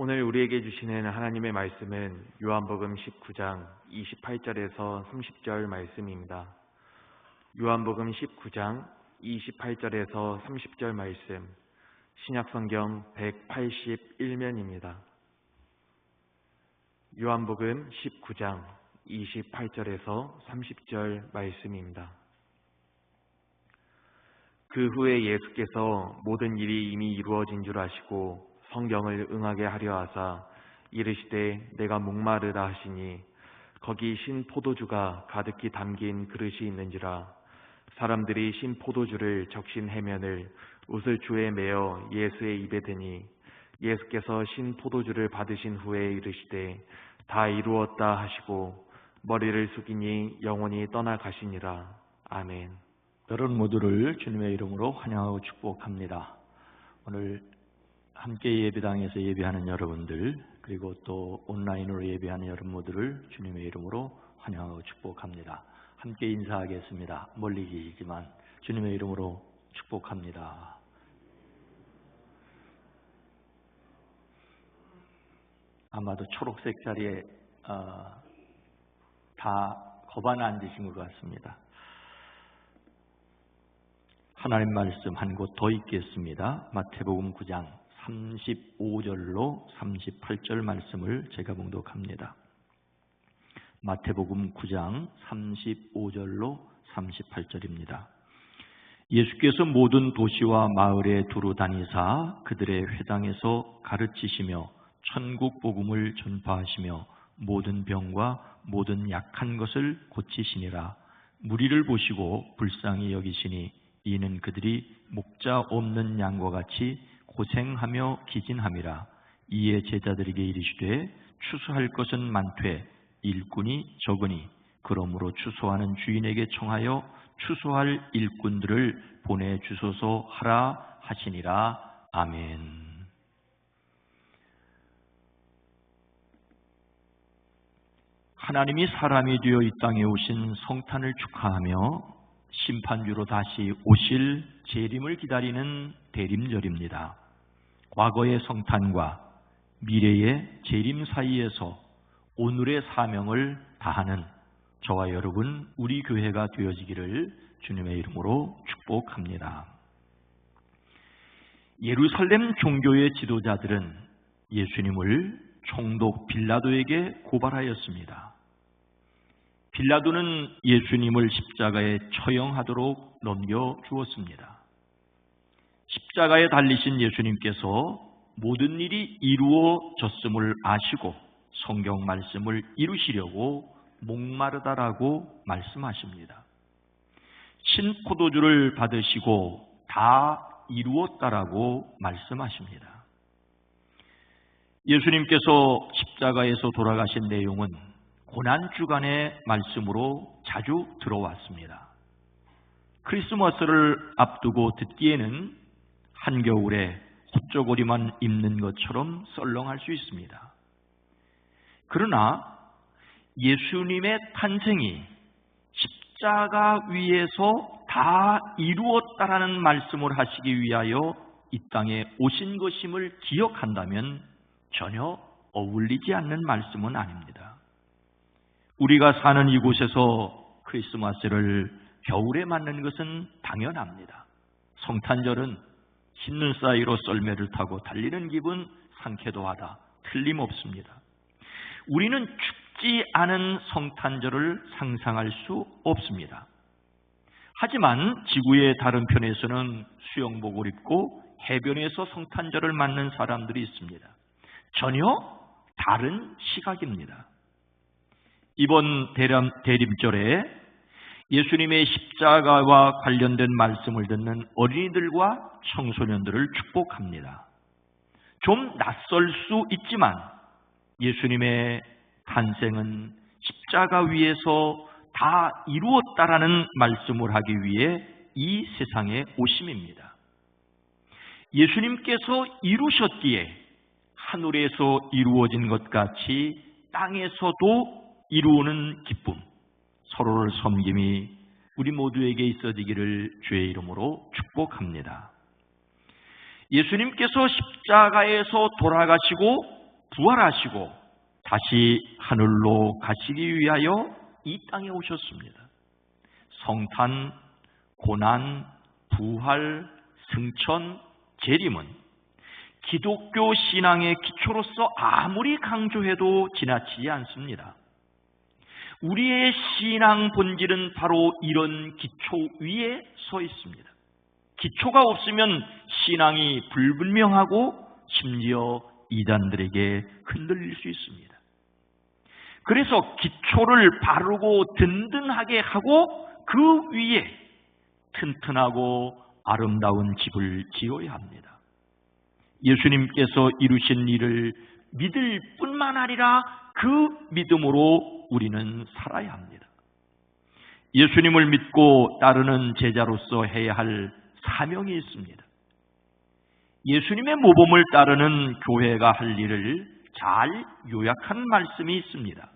오늘 우리에게 주시는 하나님의 말씀은 요한복음 19장 28절에서 30절 말씀입니다. 요한복음 19장 28절에서 30절 말씀, 신약성경 181면입니다. 요한복음 19장 28절에서 30절 말씀입니다. 그 후에 예수께서 모든 일이 이미 이루어진 줄 아시고 성경을 응하게 하려 하사 이르시되 내가 목마르다 하시니 거기 신 포도주가 가득히 담긴 그릇이 있는지라. 사람들이 신 포도주를 적신 해면을 웃을 주에 메어 예수의 입에 대니 예수께서 신 포도주를 받으신 후에 이르시되 다 이루었다 하시고 머리를 숙이니 영원히 떠나가시니라. 아멘. 여러분 모두를 주님의 이름으로 환영하고 축복합니다. 오늘 함께 예배당에서 예배하는 여러분들, 그리고 또 온라인으로 예배하는 여러분 모두를 주님의 이름으로 환영하고 축복합니다. 함께 인사하겠습니다. 멀리 계시지만 주님의 이름으로 축복합니다. 아마도 초록색 자리에 다 거반 앉으신 것 같습니다. 하나님 말씀 한 곳 더 읽겠습니다. 마태복음 9장 35절로 38절 말씀을 제가 봉독합니다. 마태복음 9장 35절로 38절입니다. 예수께서 모든 도시와 마을에 두루 다니사 그들의 회당에서 가르치시며 천국 복음을 전파하시며 모든 병과 모든 약한 것을 고치시니라. 무리를 보시고 불쌍히 여기시니 이는 그들이 목자 없는 양과 같이 고생하며 기진함이라. 이에 제자들에게 이르시되 추수할 것은 많되 일꾼이 적으니 그러므로 추수하는 주인에게 청하여 추수할 일꾼들을 보내주소서 하라 하시니라. 아멘. 하나님이 사람이 되어 이 땅에 오신 성탄을 축하하며 심판주로 다시 오실 재림을 기다리는 대림절입니다. 과거의 성탄과 미래의 재림 사이에서 오늘의 사명을 다하는 저와 여러분, 우리 교회가 되어지기를 주님의 이름으로 축복합니다. 예루살렘 종교의 지도자들은 예수님을 총독 빌라도에게 고발하였습니다. 빌라도는 예수님을 십자가에 처형하도록 넘겨주었습니다. 십자가에 달리신 예수님께서 모든 일이 이루어졌음을 아시고 성경 말씀을 이루시려고 목마르다라고 말씀하십니다. 신포도주를 받으시고 다 이루었다라고 말씀하십니다. 예수님께서 십자가에서 돌아가신 내용은 고난주간의 말씀으로 자주 들어왔습니다. 크리스마스를 앞두고 듣기에는 한겨울에 헛저고리만 입는 것처럼 썰렁할 수 있습니다. 그러나 예수님의 탄생이 십자가 위에서 다 이루었다라는 말씀을 하시기 위하여 이 땅에 오신 것임을 기억한다면 전혀 어울리지 않는 말씀은 아닙니다. 우리가 사는 이곳에서 크리스마스를 겨울에 맞는 것은 당연합니다. 성탄절은 씻는 사이로 썰매를 타고 달리는 기분 상쾌도 하다. 틀림없습니다. 우리는 춥지 않은 성탄절을 상상할 수 없습니다. 하지만 지구의 다른 편에서는 수영복을 입고 해변에서 성탄절을 맞는 사람들이 있습니다. 전혀 다른 시각입니다. 이번 대림절에 예수님의 십자가와 관련된 말씀을 듣는 어린이들과 청소년들을 축복합니다. 좀 낯설 수 있지만 예수님의 탄생은 십자가 위에서 다 이루었다라는 말씀을 하기 위해 이 세상에 오심입니다. 예수님께서 이루셨기에 하늘에서 이루어진 것 같이 땅에서도 이루는 기쁨, 서로를 섬김이 우리 모두에게 있어지기를 주의 이름으로 축복합니다. 예수님께서 십자가에서 돌아가시고 부활하시고 다시 하늘로 가시기 위하여 이 땅에 오셨습니다. 성탄, 고난, 부활, 승천, 재림은 기독교 신앙의 기초로서 아무리 강조해도 지나치지 않습니다. 우리의 신앙 본질은 바로 이런 기초 위에 서 있습니다. 기초가 없으면 신앙이 불분명하고 심지어 이단들에게 흔들릴 수 있습니다. 그래서 기초를 바르고 든든하게 하고 그 위에 튼튼하고 아름다운 집을 지어야 합니다. 예수님께서 이루신 일을 믿을 뿐만 아니라 그 믿음으로 우리는 살아야 합니다. 예수님을 믿고 따르는 제자로서 해야 할 사명이 있습니다. 예수님의 모범을 따르는 교회가 할 일을 잘 요약한 말씀이 있습니다.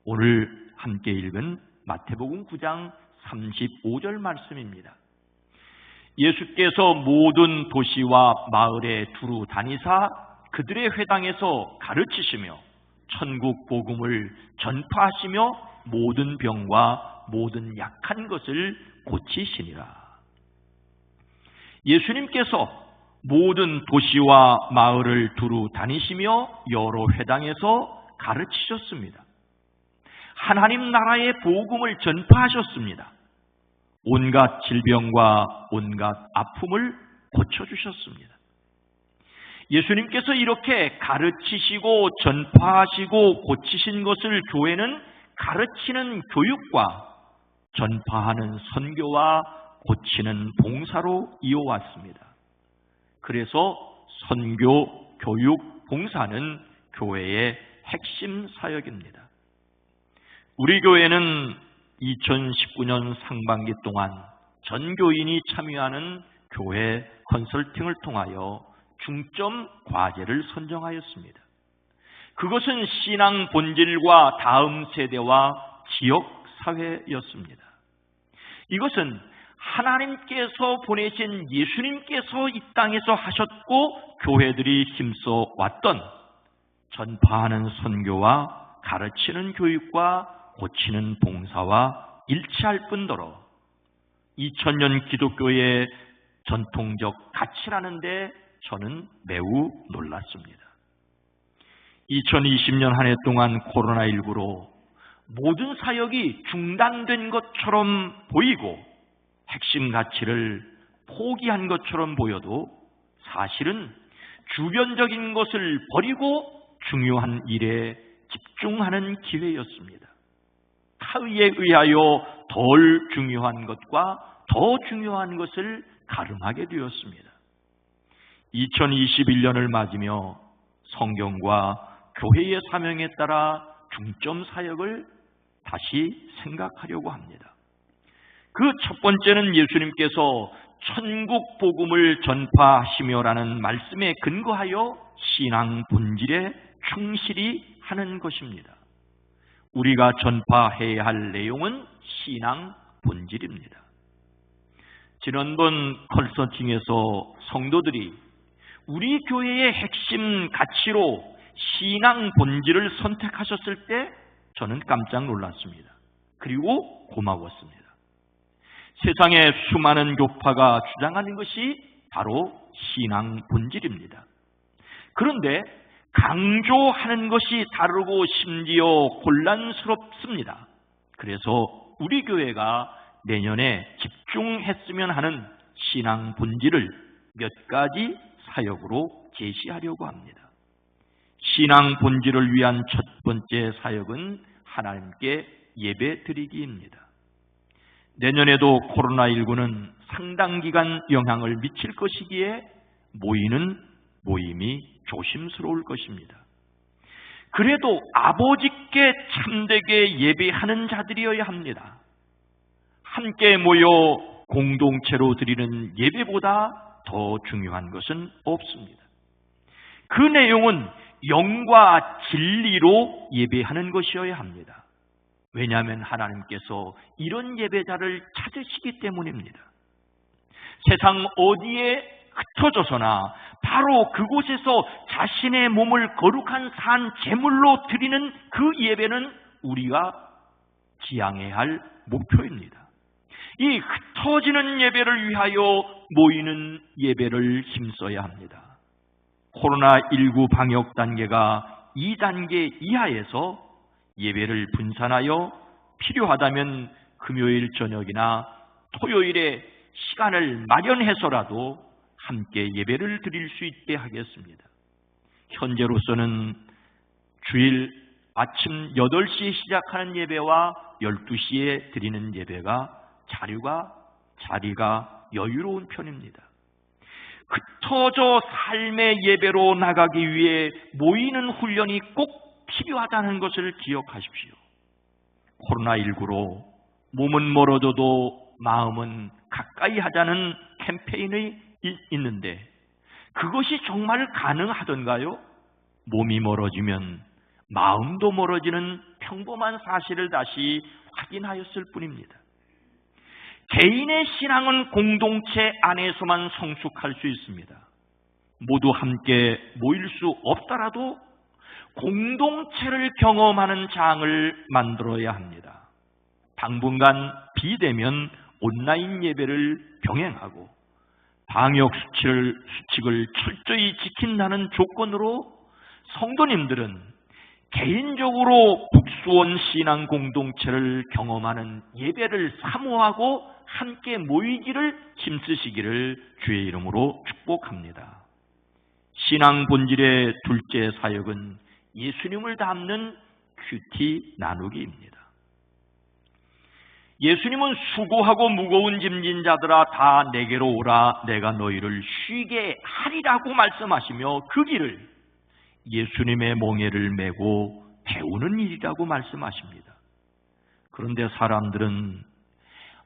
오늘 함께 읽은 마태복음 9장 35절 말씀입니다. 예수께서 모든 도시와 마을에 두루 다니사 그들의 회당에서 가르치시며 천국 복음을 전파하시며 모든 병과 모든 약한 것을 고치시니라. 예수님께서 모든 도시와 마을을 두루 다니시며 여러 회당에서 가르치셨습니다. 하나님 나라의 복음을 전파하셨습니다. 온갖 질병과 온갖 아픔을 고쳐주셨습니다. 예수님께서 이렇게 가르치시고 전파하시고 고치신 것을 교회는 가르치는 교육과 전파하는 선교와 고치는 봉사로 이어왔습니다. 그래서 선교, 교육, 봉사는 교회의 핵심 사역입니다. 우리 교회는 2019년 상반기 동안 전교인이 참여하는 교회 컨설팅을 통하여 중점 과제를 선정하였습니다. 그것은 신앙 본질과 다음 세대와 지역 사회였습니다. 이것은 하나님께서 보내신 예수님께서 이 땅에서 하셨고 교회들이 힘써 왔던 전파하는 선교와 가르치는 교육과 고치는 봉사와 일치할 뿐더러 2000년 기독교의 전통적 가치라는 데 저는 매우 놀랐습니다. 2020년 한 해 동안 코로나19로 모든 사역이 중단된 것처럼 보이고 핵심 가치를 포기한 것처럼 보여도 사실은 주변적인 것을 버리고 중요한 일에 집중하는 기회였습니다. 타의에 의하여 덜 중요한 것과 더 중요한 것을 가름하게 되었습니다. 2021년을 맞으며 성경과 교회의 사명에 따라 중점 사역을 다시 생각하려고 합니다. 그 첫 번째는 예수님께서 천국 복음을 전파하시며라는 말씀에 근거하여 신앙 본질에 충실히 하는 것입니다. 우리가 전파해야 할 내용은 신앙 본질입니다. 지난번 컨설팅에서 성도들이 우리 교회의 핵심 가치로 신앙 본질을 선택하셨을 때 저는 깜짝 놀랐습니다. 그리고 고마웠습니다. 세상에 수많은 교파가 주장하는 것이 바로 신앙 본질입니다. 그런데 강조하는 것이 다르고 심지어 곤란스럽습니다. 그래서 우리 교회가 내년에 집중했으면 하는 신앙 본질을 몇 가지 사역으로 제시하려고 합니다. 신앙 본질을 위한 첫 번째 사역은 하나님께 예배 드리기입니다. 내년에도 코로나19는 상당 기간 영향을 미칠 것이기에 모이는 모임이 조심스러울 것입니다. 그래도 아버지께 참되게 예배하는 자들이어야 합니다. 함께 모여 공동체로 드리는 예배보다 더 중요한 것은 없습니다. 그 내용은 영과 진리로 예배하는 것이어야 합니다. 왜냐하면 하나님께서 이런 예배자를 찾으시기 때문입니다. 세상 어디에 흩어져서나 바로 그곳에서 자신의 몸을 거룩한 산 제물로 드리는 그 예배는 우리가 지향해야 할 목표입니다. 이 흩어지는 예배를 위하여 모이는 예배를 힘써야 합니다. 코로나19 방역 단계가 2단계 이하에서 예배를 분산하여 필요하다면 금요일 저녁이나 토요일에 시간을 마련해서라도 함께 예배를 드릴 수 있게 하겠습니다. 현재로서는 주일 아침 8시에 시작하는 예배와 12시에 드리는 예배가 자리가 여유로운 편입니다. 흩어져 삶의 예배로 나가기 위해 모이는 훈련이 꼭 필요하다는 것을 기억하십시오. 코로나19로 몸은 멀어져도 마음은 가까이 하자는 캠페인이 있는데 그것이 정말 가능하던가요? 몸이 멀어지면 마음도 멀어지는 평범한 사실을 다시 확인하였을 뿐입니다. 개인의 신앙은 공동체 안에서만 성숙할 수 있습니다. 모두 함께 모일 수 없더라도 공동체를 경험하는 장을 만들어야 합니다. 당분간 비대면 온라인 예배를 병행하고 방역 수칙을 철저히 지킨다는 조건으로 성도님들은 개인적으로 북수원 신앙 공동체를 경험하는 예배를 사모하고 함께 모이기를 힘쓰시기를 주의 이름으로 축복합니다. 신앙 본질의 둘째 사역은 예수님을 닮는 큐티 나누기입니다. 예수님은 수고하고 무거운 짐진 자들아 다 내게로 오라 내가 너희를 쉬게 하리라고 말씀하시며 그 길을 예수님의 멍에를 메고 배우는 일이라고 말씀하십니다. 그런데 사람들은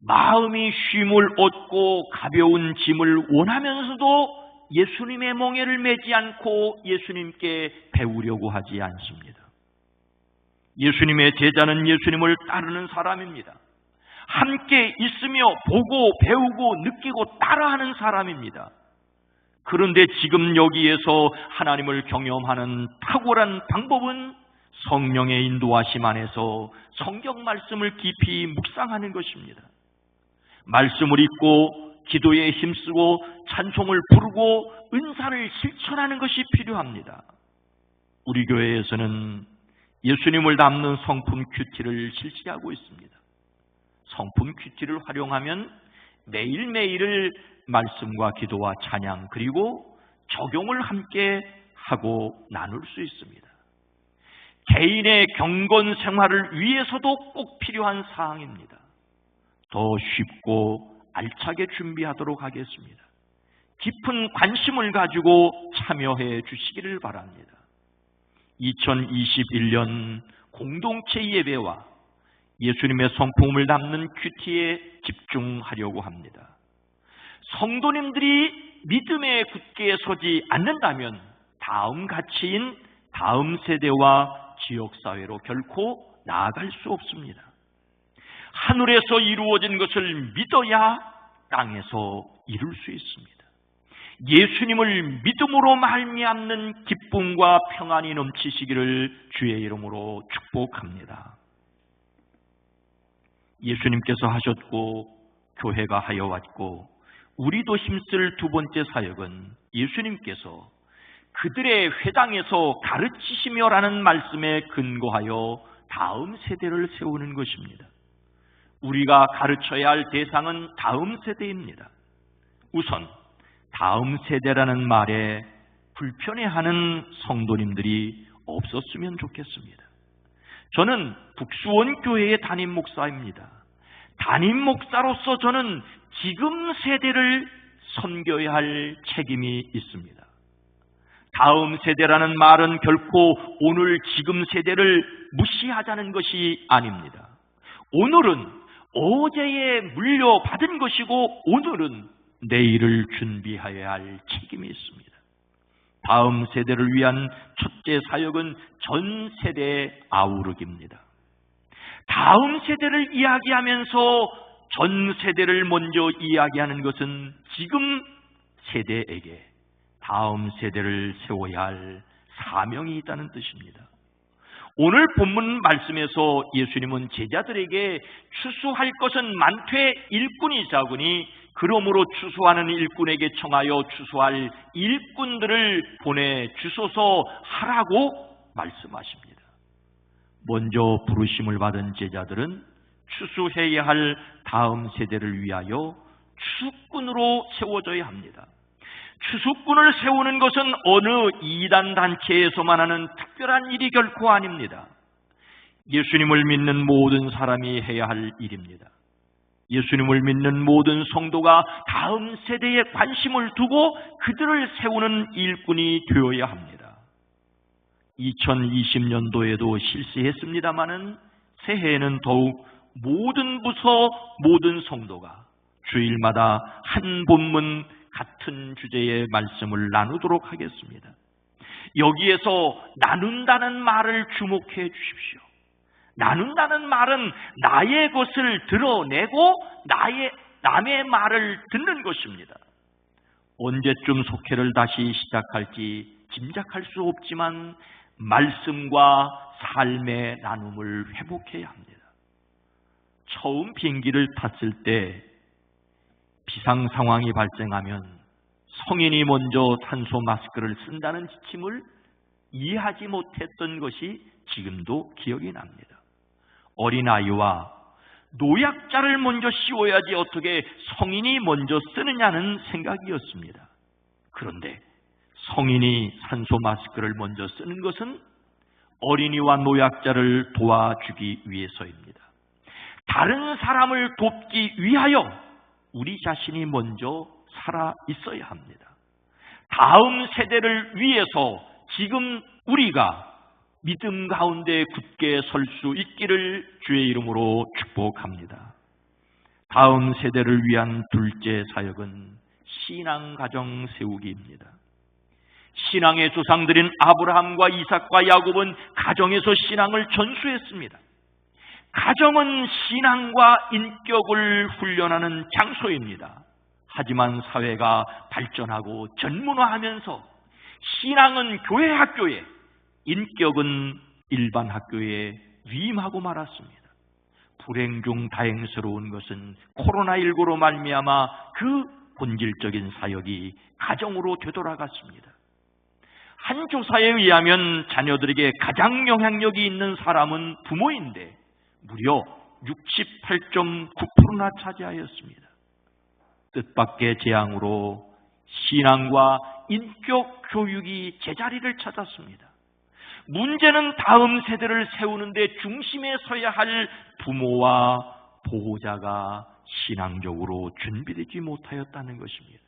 마음이 쉼을 얻고 가벼운 짐을 원하면서도 예수님의 멍에를 메지 않고 예수님께 배우려고 하지 않습니다. 예수님의 제자는 예수님을 따르는 사람입니다. 함께 있으며 보고 배우고 느끼고 따라하는 사람입니다. 그런데 지금 여기에서 하나님을 경험하는 탁월한 방법은 성령의 인도하심 안에서 성경 말씀을 깊이 묵상하는 것입니다. 말씀을 읽고 기도에 힘쓰고 찬송을 부르고 은사를 실천하는 것이 필요합니다. 우리 교회에서는 예수님을 담는 성품 큐티를 실시하고 있습니다. 성품 큐티를 활용하면 매일매일을 말씀과 기도와 찬양 그리고 적용을 함께 하고 나눌 수 있습니다. 개인의 경건 생활을 위해서도 꼭 필요한 사항입니다. 더 쉽고 알차게 준비하도록 하겠습니다. 깊은 관심을 가지고 참여해 주시기를 바랍니다. 2021년 공동체 예배와 예수님의 성품을 담는 큐티에 집중하려고 합니다. 성도님들이 믿음에 굳게 서지 않는다면 다음 가치인 다음 세대와 지역사회로 결코 나아갈 수 없습니다. 하늘에서 이루어진 것을 믿어야 땅에서 이룰 수 있습니다. 예수님을 믿음으로 말미암는 기쁨과 평안이 넘치시기를 주의 이름으로 축복합니다. 예수님께서 하셨고 교회가 하여 왔고 우리도 힘쓸 두 번째 사역은 예수님께서 그들의 회당에서 가르치시며라는 말씀에 근거하여 다음 세대를 세우는 것입니다. 우리가 가르쳐야 할 대상은 다음 세대입니다. 우선 다음 세대라는 말에 불편해하는 성도님들이 없었으면 좋겠습니다. 저는 북수원 교회의 담임 목사입니다. 담임 목사로서 저는 지금 세대를 섬겨야 할 책임이 있습니다. 다음 세대라는 말은 결코 오늘 지금 세대를 무시하자는 것이 아닙니다. 오늘은 어제에 물려받은 것이고 오늘은 내일을 준비해야 할 책임이 있습니다. 다음 세대를 위한 첫째 사역은 전 세대 아우르기입니다. 다음 세대를 이야기하면서 전 세대를 먼저 이야기하는 것은 지금 세대에게 다음 세대를 세워야 할 사명이 있다는 뜻입니다. 오늘 본문 말씀에서 예수님은 제자들에게 추수할 것은 많되 일꾼이 적으니 그러므로 추수하는 일꾼에게 청하여 추수할 일꾼들을 보내주소서 하라고 말씀하십니다. 먼저 부르심을 받은 제자들은 추수해야 할 다음 세대를 위하여 추수꾼으로 세워져야 합니다. 추수꾼을 세우는 것은 어느 이단 단체에서만 하는 특별한 일이 결코 아닙니다. 예수님을 믿는 모든 사람이 해야 할 일입니다. 예수님을 믿는 모든 성도가 다음 세대에 관심을 두고 그들을 세우는 일꾼이 되어야 합니다. 2020년도에도 실시했습니다마는 새해에는 더욱 모든 부서, 모든 성도가 주일마다 한 본문 같은 주제의 말씀을 나누도록 하겠습니다. 여기에서 나눈다는 말을 주목해 주십시오. 나눈다는 말은 나의 것을 드러내고 남의 말을 듣는 것입니다. 언제쯤 속회를 다시 시작할지 짐작할 수 없지만 말씀과 삶의 나눔을 회복해야 합니다. 처음 비행기를 탔을 때 비상 상황이 발생하면 성인이 먼저 산소 마스크를 쓴다는 지침을 이해하지 못했던 것이 지금도 기억이 납니다. 어린아이와 노약자를 먼저 씌워야지 어떻게 성인이 먼저 쓰느냐는 생각이었습니다. 그런데 성인이 산소 마스크를 먼저 쓰는 것은 어린이와 노약자를 도와주기 위해서입니다. 다른 사람을 돕기 위하여 우리 자신이 먼저 살아 있어야 합니다. 다음 세대를 위해서 지금 우리가 믿음 가운데 굳게 설 수 있기를 주의 이름으로 축복합니다. 다음 세대를 위한 둘째 사역은 신앙 가정 세우기입니다. 신앙의 조상들인 아브라함과 이삭과 야곱은 가정에서 신앙을 전수했습니다. 가정은 신앙과 인격을 훈련하는 장소입니다. 하지만 사회가 발전하고 전문화하면서 신앙은 교회 학교에, 인격은 일반 학교에 위임하고 말았습니다. 불행 중 다행스러운 것은 코로나19로 말미암아 그 본질적인 사역이 가정으로 되돌아갔습니다. 한 조사에 의하면 자녀들에게 가장 영향력이 있는 사람은 부모인데 무려 68.9%나 차지하였습니다. 뜻밖의 재앙으로 신앙과 인격 교육이 제자리를 찾았습니다. 문제는 다음 세대를 세우는 데 중심에 서야 할 부모와 보호자가 신앙적으로 준비되지 못하였다는 것입니다.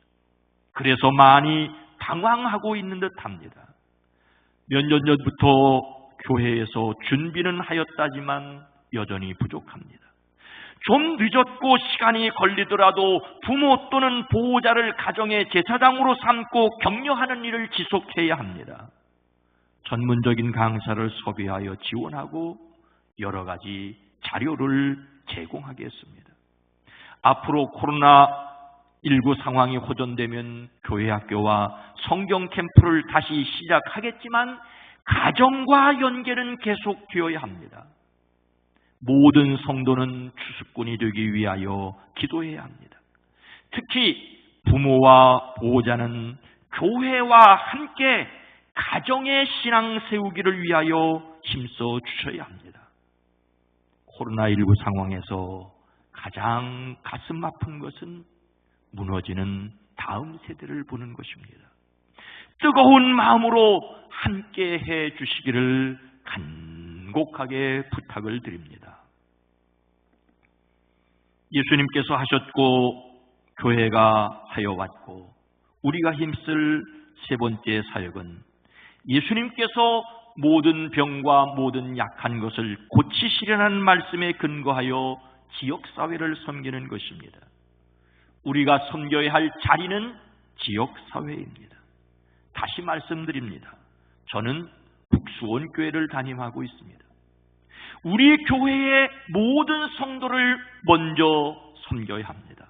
그래서 많이 당황하고 있는 듯합니다. 몇 년 전부터 교회에서 준비는 하였다지만 여전히 부족합니다. 좀 늦었고 시간이 걸리더라도 부모 또는 보호자를 가정의 제사장으로 삼고 격려하는 일을 지속해야 합니다. 전문적인 강사를 섭외하여 지원하고 여러 가지 자료를 제공하겠습니다. 앞으로 코로나19 상황이 호전되면 교회 학교와 성경 캠프를 다시 시작하겠지만 가정과 연계는 계속되어야 합니다. 모든 성도는 추수꾼이 되기 위하여 기도해야 합니다. 특히 부모와 보호자는 교회와 함께 가정의 신앙 세우기를 위하여 힘써 주셔야 합니다. 코로나19 상황에서 가장 가슴 아픈 것은 무너지는 다음 세대를 보는 것입니다. 뜨거운 마음으로 함께 해 주시기를 간곡하게 부탁을 드립니다. 예수님께서 하셨고 교회가 하여 왔고 우리가 힘쓸 세 번째 사역은 예수님께서 모든 병과 모든 약한 것을 고치시려는 말씀에 근거하여 지역사회를 섬기는 것입니다. 우리가 섬겨야 할 자리는 지역사회입니다. 다시 말씀드립니다. 저는 북수원교회를 담임하고 있습니다. 우리 교회의 모든 성도를 먼저 섬겨야 합니다.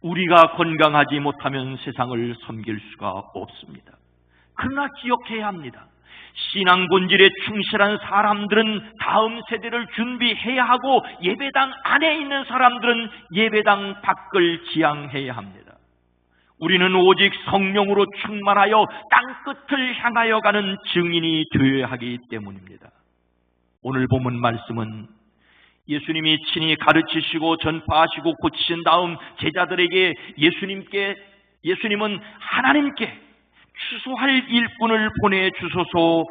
우리가 건강하지 못하면 세상을 섬길 수가 없습니다. 그러나 기억해야 합니다. 신앙 본질에 충실한 사람들은 다음 세대를 준비해야 하고, 예배당 안에 있는 사람들은 예배당 밖을 지향해야 합니다. 우리는 오직 성령으로 충만하여 땅끝을 향하여 가는 증인이 되어야 하기 때문입니다. 오늘 본문 말씀은 예수님이 친히 가르치시고 전파하시고 고치신 다음 제자들에게 예수님은 하나님께 추수할 일꾼을 보내주소서라고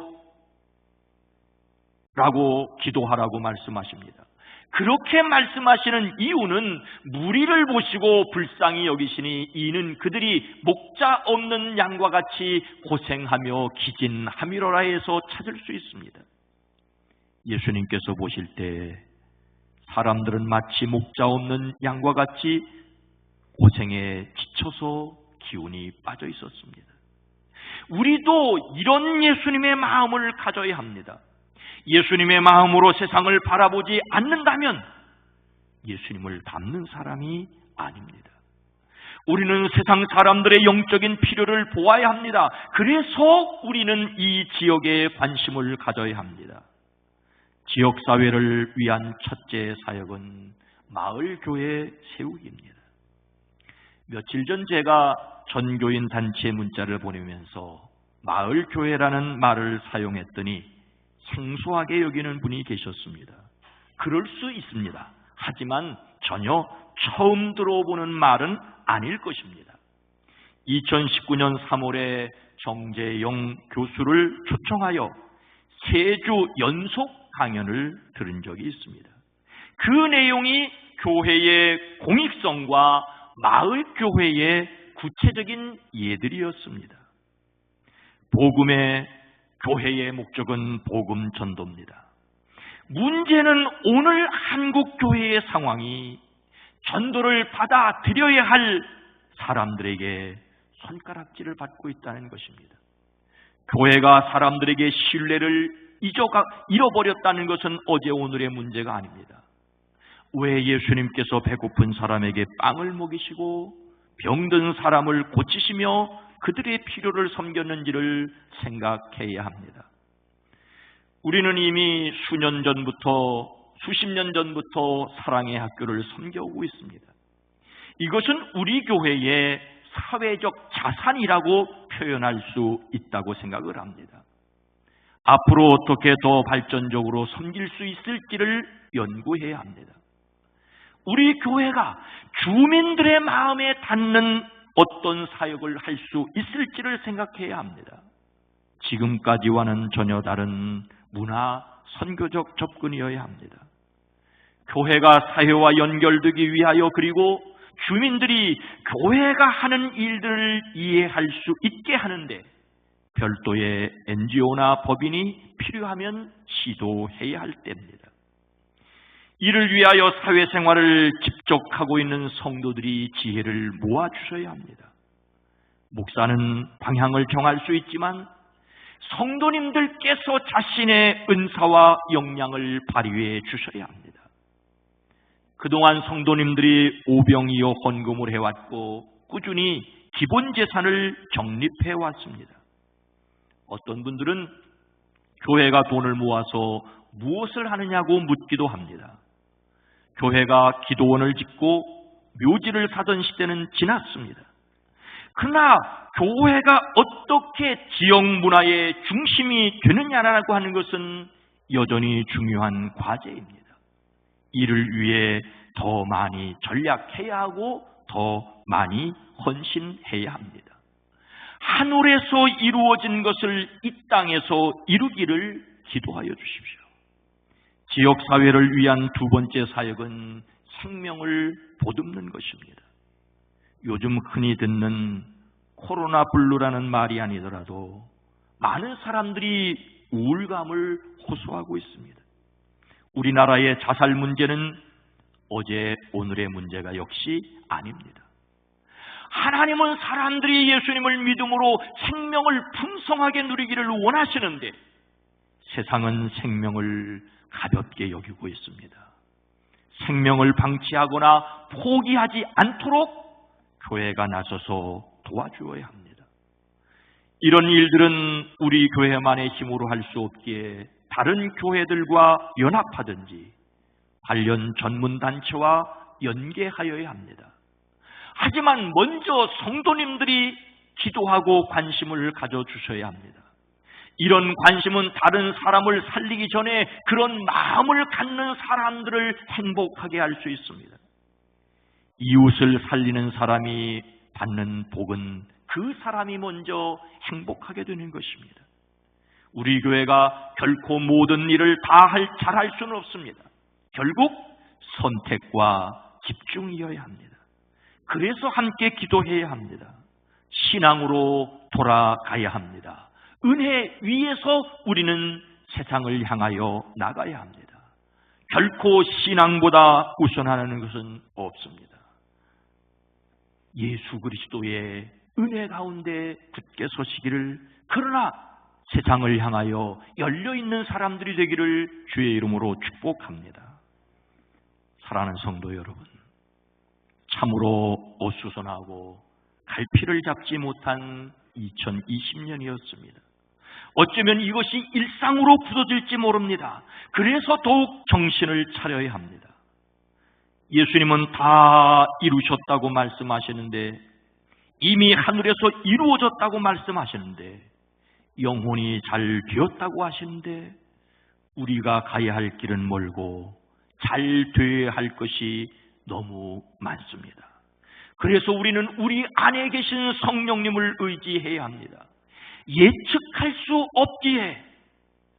기도하라고 말씀하십니다. 그렇게 말씀하시는 이유는 무리를 보시고 불쌍히 여기시니 이는 그들이 목자 없는 양과 같이 고생하며 기진함이로라 해서 찾을 수 있습니다. 예수님께서 보실 때 사람들은 마치 목자 없는 양과 같이 고생에 지쳐서 기운이 빠져 있었습니다. 우리도 이런 예수님의 마음을 가져야 합니다. 예수님의 마음으로 세상을 바라보지 않는다면 예수님을 닮는 사람이 아닙니다. 우리는 세상 사람들의 영적인 필요를 보아야 합니다. 그래서 우리는 이 지역에 관심을 가져야 합니다. 지역사회를 위한 첫째 사역은 마을교회 세우기입니다. 며칠 전 제가 전교인 단체 문자를 보내면서 마을교회라는 말을 사용했더니 생소하게 여기는 분이 계셨습니다. 그럴 수 있습니다. 하지만 전혀 처음 들어보는 말은 아닐 것입니다. 2019년 3월에 정재영 교수를 초청하여 3주 연속 강연을 들은 적이 있습니다. 그 내용이 교회의 공익성과 마을교회의 구체적인 예들이었습니다. 교회의 목적은 복음 전도입니다. 문제는 오늘 한국 교회의 상황이 전도를 받아들여야 할 사람들에게 손가락질을 받고 있다는 것입니다. 교회가 사람들에게 신뢰를 잃어버렸다는 것은 어제 오늘의 문제가 아닙니다. 왜 예수님께서 배고픈 사람에게 빵을 먹이시고 병든 사람을 고치시며 그들의 필요를 섬겼는지를 생각해야 합니다. 우리는 이미 수십 년 전부터 사랑의 학교를 섬겨오고 있습니다. 이것은 우리 교회의 사회적 자산이라고 표현할 수 있다고 생각을 합니다. 앞으로 어떻게 더 발전적으로 섬길 수 있을지를 연구해야 합니다. 우리 교회가 주민들의 마음에 닿는 어떤 사역을 할 수 있을지를 생각해야 합니다. 지금까지와는 전혀 다른 문화 선교적 접근이어야 합니다. 교회가 사회와 연결되기 위하여, 그리고 주민들이 교회가 하는 일들을 이해할 수 있게 하는데 별도의 NGO나 법인이 필요하면 시도해야 할 때입니다. 이를 위하여 사회생활을 집적하고 있는 성도들이 지혜를 모아주셔야 합니다. 목사는 방향을 정할 수 있지만 성도님들께서 자신의 은사와 역량을 발휘해 주셔야 합니다. 그동안 성도님들이 오병이어 헌금을 해왔고 꾸준히 기본 재산을 적립해 왔습니다. 어떤 분들은 교회가 돈을 모아서 무엇을 하느냐고 묻기도 합니다. 교회가 기도원을 짓고 묘지를 사던 시대는 지났습니다. 그러나 교회가 어떻게 지역 문화의 중심이 되느냐라고 하는 것은 여전히 중요한 과제입니다. 이를 위해 더 많이 전략해야 하고 더 많이 헌신해야 합니다. 하늘에서 이루어진 것을 이 땅에서 이루기를 기도하여 주십시오. 지역사회를 위한 두 번째 사역은 생명을 보듬는 것입니다. 요즘 흔히 듣는 코로나 블루라는 말이 아니더라도 많은 사람들이 우울감을 호소하고 있습니다. 우리나라의 자살 문제는 어제 오늘의 문제가 역시 아닙니다. 하나님은 사람들이 예수님을 믿음으로 생명을 풍성하게 누리기를 원하시는데 세상은 생명을 가볍게 여기고 있습니다. 생명을 방치하거나 포기하지 않도록 교회가 나서서 도와주어야 합니다. 이런 일들은 우리 교회만의 힘으로 할 수 없기에 다른 교회들과 연합하든지 관련 전문단체와 연계하여야 합니다. 하지만 먼저 성도님들이 기도하고 관심을 가져주셔야 합니다. 이런 관심은 다른 사람을 살리기 전에 그런 마음을 갖는 사람들을 행복하게 할 수 있습니다. 이웃을 살리는 사람이 받는 복은 그 사람이 먼저 행복하게 되는 것입니다. 우리 교회가 결코 모든 일을 다 잘할 수는 없습니다. 결국 선택과 집중이어야 합니다. 그래서 함께 기도해야 합니다. 신앙으로 돌아가야 합니다. 은혜 위에서 우리는 세상을 향하여 나가야 합니다. 결코 신앙보다 우선하는 것은 없습니다. 예수 그리스도의 은혜 가운데 굳게 서시기를, 그러나 세상을 향하여 열려있는 사람들이 되기를 주의 이름으로 축복합니다. 사랑하는 성도 여러분, 참으로 어수선하고 갈피를 잡지 못한 2020년이었습니다. 어쩌면 이것이 일상으로 굳어질지 모릅니다. 그래서 더욱 정신을 차려야 합니다. 예수님은 다 이루셨다고 말씀하시는데, 이미 하늘에서 이루어졌다고 말씀하시는데, 영혼이 잘 되었다고 하시는데, 우리가 가야 할 길은 멀고 잘 되어야 할 것이 너무 많습니다. 그래서 우리는 우리 안에 계신 성령님을 의지해야 합니다. 예측할 수 없기에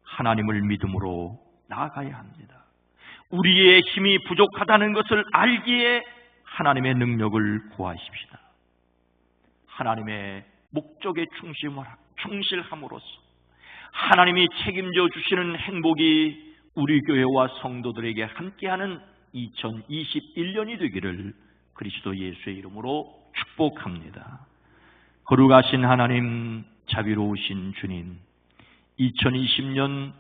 하나님을 믿음으로 나아가야 합니다. 우리의 힘이 부족하다는 것을 알기에 하나님의 능력을 구하십시다. 하나님의 목적에 충실함으로써 하나님이 책임져 주시는 행복이 우리 교회와 성도들에게 함께하는 2021년이 되기를 그리스도 예수의 이름으로 축복합니다. 거룩하신 하나님, 자비로우신 주님, 2020년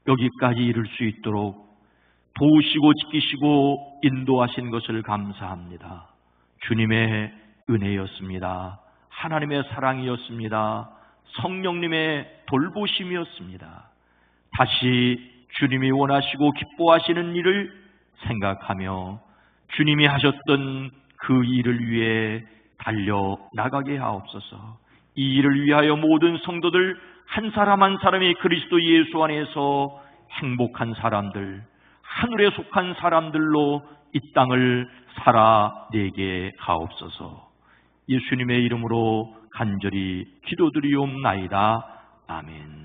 여기까지 이룰 수 있도록 도우시고 지키시고 인도하신 것을 감사합니다. 주님의 은혜였습니다. 하나님의 사랑이었습니다. 성령님의 돌보심이었습니다. 다시 주님이 원하시고 기뻐하시는 일을 생각하며 주님이 하셨던 그 일을 위해 달려나가게 하옵소서. 이 일을 위하여 모든 성도들 한 사람 한 사람이 그리스도 예수 안에서 행복한 사람들, 하늘에 속한 사람들로 이 땅을 살아내게 하옵소서. 예수님의 이름으로 간절히 기도드리옵나이다. 아멘.